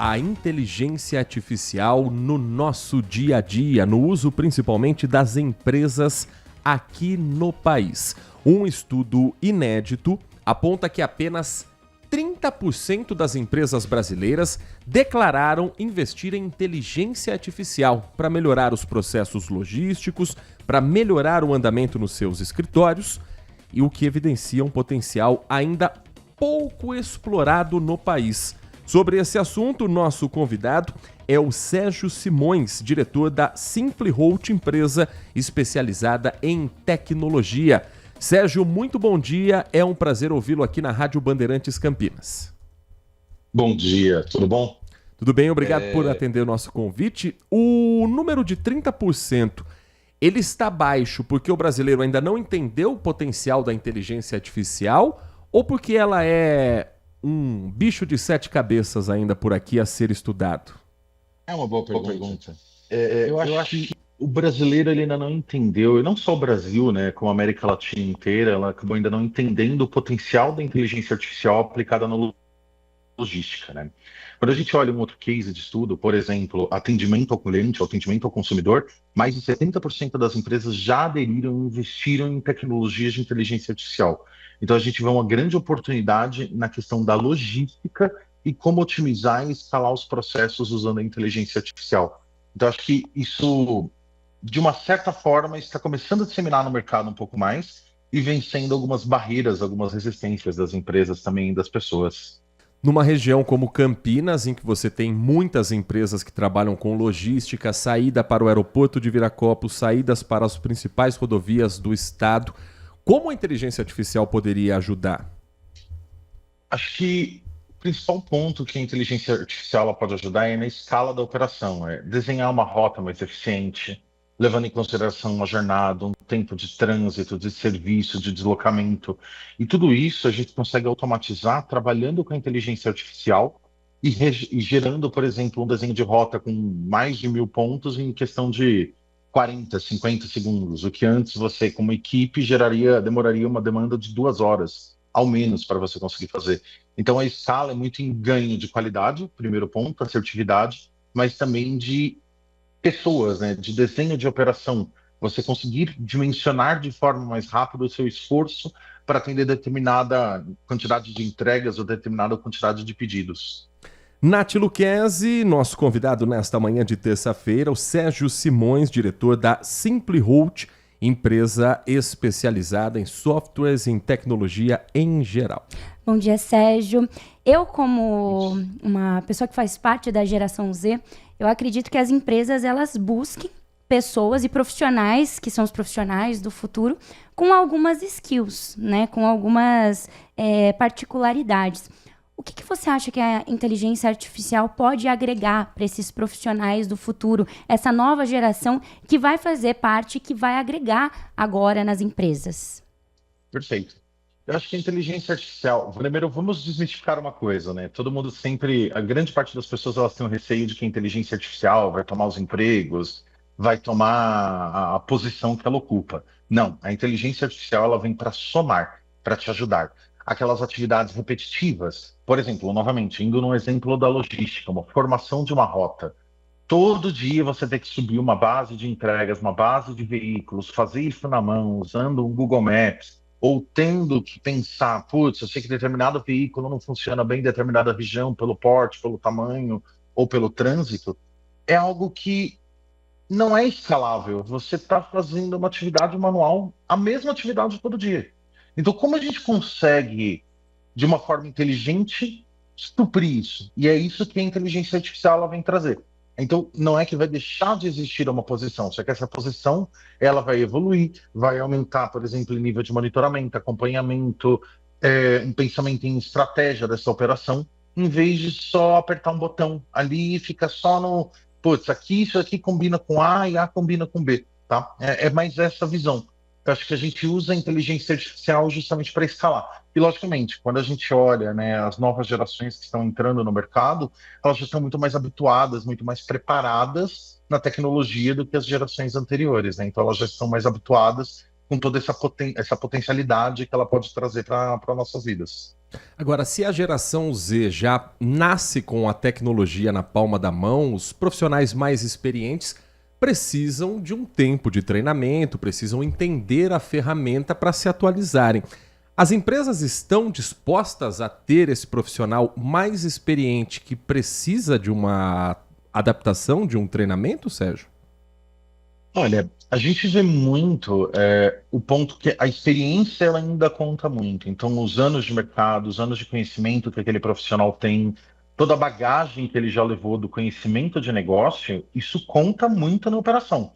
a inteligência artificial no nosso dia a dia, no uso principalmente das empresas aqui no país. Um estudo inédito aponta que apenas 30% das empresas brasileiras declararam investir em inteligência artificial para melhorar os processos logísticos, para melhorar o andamento nos seus escritórios, e o que evidencia um potencial ainda pouco explorado no país. Sobre esse assunto, nosso convidado é o Sérgio Simões, diretor da SimplyHolt, empresa especializada em tecnologia. Sérgio, muito bom dia, é um prazer ouvi-lo aqui na Rádio Bandeirantes Campinas. Bom dia, tudo bom? Tudo bem, obrigado por atender o nosso convite. O número de 30%, ele está baixo porque o brasileiro ainda não entendeu o potencial da inteligência artificial ou porque ela é um bicho de 7 cabeças ainda por aqui a ser estudado? É uma boa pergunta. Eu acho que o brasileiro ele ainda não entendeu, e não só o Brasil, né, como a América Latina inteira, ela acabou ainda não entendendo o potencial da inteligência artificial aplicada na logística, né? Quando a gente olha um outro case de estudo, por exemplo, atendimento ao cliente, atendimento ao consumidor, mais de 70% das empresas já aderiram e investiram em tecnologias de inteligência artificial. Então a gente vê uma grande oportunidade na questão da logística e como otimizar e escalar os processos usando a inteligência artificial. Então acho que isso, de uma certa forma, está começando a disseminar no mercado um pouco mais e vencendo algumas barreiras, algumas resistências das empresas também e das pessoas. Numa região como Campinas, em que você tem muitas empresas que trabalham com logística, saída para o aeroporto de Viracopos, saídas para as principais rodovias do estado, como a inteligência artificial poderia ajudar? Acho que o principal ponto que a inteligência artificial ela pode ajudar é na escala da operação, é desenhar uma rota mais eficiente, levando em consideração uma jornada, um tempo de trânsito, de serviço, de deslocamento. E tudo isso a gente consegue automatizar trabalhando com a inteligência artificial e gerando, por exemplo, um desenho de rota com mais de 1.000 pontos em questão de 40, 50 segundos, o que antes você, como equipe, demoraria uma demanda de 2 horas, ao menos, para você conseguir fazer. Então, a escala é muito em ganho de qualidade, primeiro ponto, assertividade, mas também de pessoas, né, de desenho de operação. Você conseguir dimensionar de forma mais rápida o seu esforço para atender determinada quantidade de entregas ou determinada quantidade de pedidos. Nath Luquezzi, nosso convidado nesta manhã de terça-feira, o Sérgio Simões, diretor da SimplyHolt, empresa especializada em softwares e em tecnologia em geral. Bom dia, Sérgio. Eu, como uma pessoa que faz parte da geração Z, eu acredito que as empresas elas busquem pessoas e profissionais, que são os profissionais do futuro, com algumas skills, né? Com algumas particularidades. O que você acha que a inteligência artificial pode agregar para esses profissionais do futuro, essa nova geração que vai fazer parte, que vai agregar agora nas empresas? Perfeito. Eu acho que a inteligência artificial, primeiro vamos desmistificar uma coisa, né? Todo mundo sempre, a grande parte das pessoas elas têm o receio de que a inteligência artificial vai tomar os empregos, vai tomar a posição que ela ocupa. Não, a inteligência artificial ela vem para somar, para te ajudar. Aquelas atividades repetitivas, por exemplo, novamente, indo no exemplo da logística, uma formação de uma rota. Todo dia você tem que subir uma base de entregas, uma base de veículos, fazer isso na mão, usando um Google Maps, ou tendo que pensar, putz, eu sei que determinado veículo não funciona bem em determinada região, pelo porte, pelo tamanho ou pelo trânsito, é algo que não é escalável. Você está fazendo uma atividade manual, a mesma atividade todo dia. Então, como a gente consegue, de uma forma inteligente, suprir isso? E é isso que a inteligência artificial ela vem trazer. Então, não é que vai deixar de existir uma posição, só que essa posição ela vai evoluir, vai aumentar, por exemplo, o nível de monitoramento, acompanhamento, um pensamento em estratégia dessa operação, em vez de só apertar um botão ali e fica só no, putz, isso aqui combina com A e A combina com B, tá? É mais essa visão. Eu acho que a gente usa a inteligência artificial justamente para escalar. E, logicamente, quando a gente olha, né, as novas gerações que estão entrando no mercado, elas já estão muito mais habituadas, muito mais preparadas na tecnologia do que as gerações anteriores, né? Então, elas já estão mais habituadas com toda essa potencialidade que ela pode trazer para nossas vidas. Agora, se a geração Z já nasce com a tecnologia na palma da mão, os profissionais mais experientes precisam de um tempo de treinamento, precisam entender a ferramenta para se atualizarem. As empresas estão dispostas a ter esse profissional mais experiente que precisa de uma adaptação, de um treinamento, Sérgio? Olha, a gente vê muito o ponto que a experiência ela ainda conta muito. Então, os anos de mercado, os anos de conhecimento que aquele profissional tem, toda a bagagem que ele já levou do conhecimento de negócio, isso conta muito na operação.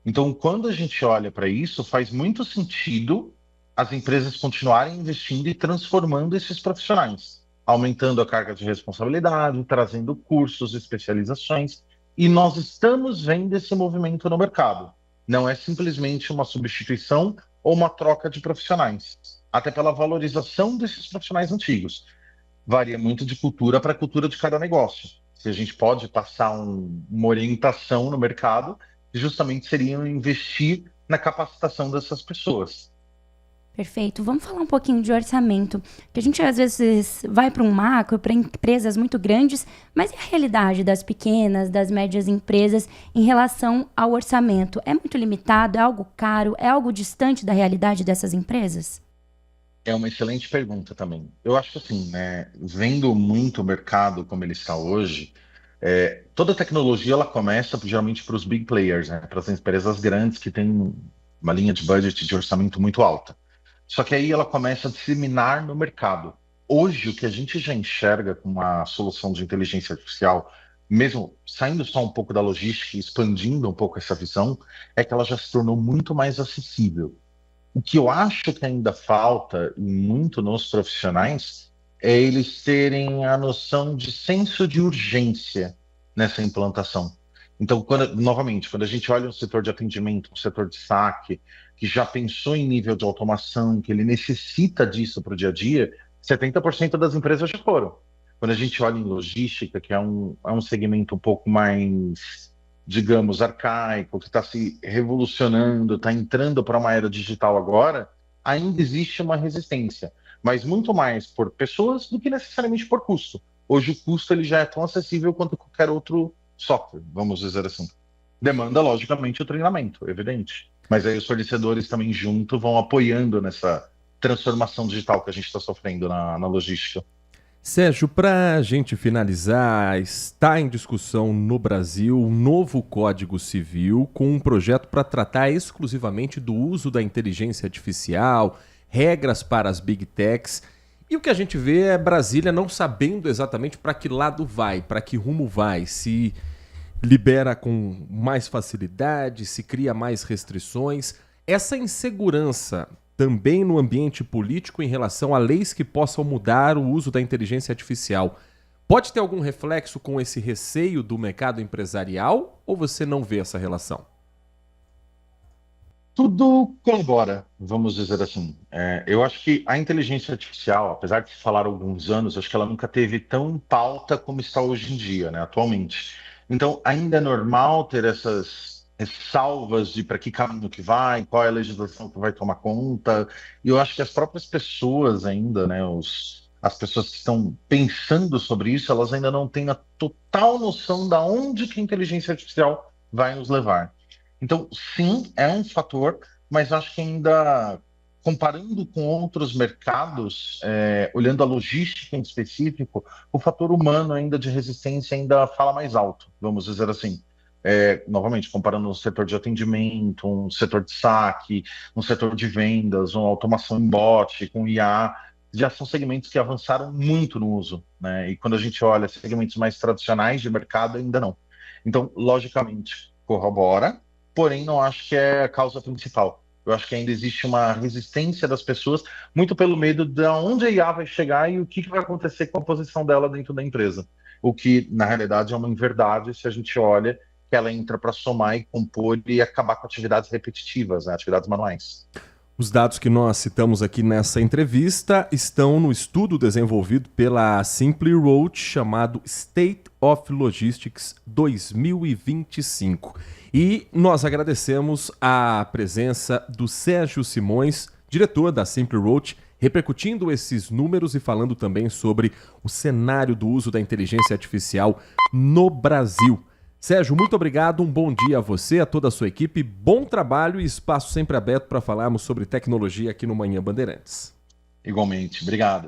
Então, quando a gente olha para isso, faz muito sentido as empresas continuarem investindo e transformando esses profissionais, aumentando a carga de responsabilidade, trazendo cursos, especializações. E nós estamos vendo esse movimento no mercado. Não é simplesmente uma substituição ou uma troca de profissionais, até pela valorização desses profissionais antigos. Varia muito de cultura para cultura de cada negócio. Se a gente pode passar uma orientação no mercado, justamente seria investir na capacitação dessas pessoas. Perfeito. Vamos falar um pouquinho de orçamento, que a gente às vezes vai para um macro, para empresas muito grandes, mas e a realidade das pequenas, das médias empresas em relação ao orçamento? É muito limitado? É algo caro? É algo distante da realidade dessas empresas? É uma excelente pergunta também. Eu acho que assim, né, vendo muito o mercado como ele está hoje, toda tecnologia ela começa geralmente para os big players, né, para as empresas grandes que têm uma linha de budget de orçamento muito alta. Só que aí ela começa a disseminar no mercado. Hoje, o que a gente já enxerga com uma solução de inteligência artificial, mesmo saindo só um pouco da logística e expandindo um pouco essa visão, é que ela já se tornou muito mais acessível. O que eu acho que ainda falta muito nos profissionais é eles terem a noção de senso de urgência nessa implantação. Então, novamente, quando a gente olha um setor de atendimento, um setor de saque, que já pensou em nível de automação, que ele necessita disso para o dia a dia, 70% das empresas já foram. Quando a gente olha em logística, que é um segmento um pouco mais, digamos, arcaico, que está se revolucionando, está entrando para uma era digital agora, ainda existe uma resistência, mas muito mais por pessoas do que necessariamente por custo. Hoje o custo ele já é tão acessível quanto qualquer outro software, vamos dizer assim. Demanda, logicamente, o treinamento, evidente. Mas aí os fornecedores também junto vão apoiando nessa transformação digital que a gente está sofrendo na logística. Sérgio, para a gente finalizar, está em discussão no Brasil um novo Código Civil com um projeto para tratar exclusivamente do uso da inteligência artificial, regras para as big techs. E o que a gente vê é Brasília não sabendo exatamente para que lado vai, para que rumo vai, se libera com mais facilidade, se cria mais restrições. Essa insegurança também no ambiente político em relação a leis que possam mudar o uso da inteligência artificial, pode ter algum reflexo com esse receio do mercado empresarial ou você não vê essa relação? Tudo colabora, vamos dizer assim. Eu acho que a inteligência artificial, apesar de se falar há alguns anos, acho que ela nunca teve tão em pauta como está hoje em dia, né, atualmente. Então, ainda é normal ter essas ressalvas de para que caminho que vai, qual é a legislação que vai tomar conta. E eu acho que as próprias pessoas ainda, né, as pessoas que estão pensando sobre isso, elas ainda não têm a total noção da onde que a inteligência artificial vai nos levar. Então, sim, é um fator, mas acho que ainda, comparando com outros mercados, olhando a logística em específico, o fator humano ainda de resistência ainda fala mais alto, vamos dizer assim. Novamente, comparando um setor de atendimento, um setor de saque, um setor de vendas, uma automação em bot, com IA, já são segmentos que avançaram muito no uso, né? E quando a gente olha segmentos mais tradicionais de mercado, ainda não. Então, logicamente, corrobora, porém não acho que é a causa principal. Eu acho que ainda existe uma resistência das pessoas, muito pelo medo de onde a IA vai chegar e o que vai acontecer com a posição dela dentro da empresa. O que, na realidade, é uma inverdade se a gente olha que ela entra para somar e compor e acabar com atividades repetitivas, né, atividades manuais. Os dados que nós citamos aqui nessa entrevista estão no estudo desenvolvido pela Simply Road chamado State of Logistics 2025. E nós agradecemos a presença do Sérgio Simões, diretor da Simply Road, repercutindo esses números e falando também sobre o cenário do uso da inteligência artificial no Brasil. Sérgio, muito obrigado, um bom dia a você, a toda a sua equipe, bom trabalho e espaço sempre aberto para falarmos sobre tecnologia aqui no Manhã Bandeirantes. Igualmente, obrigado.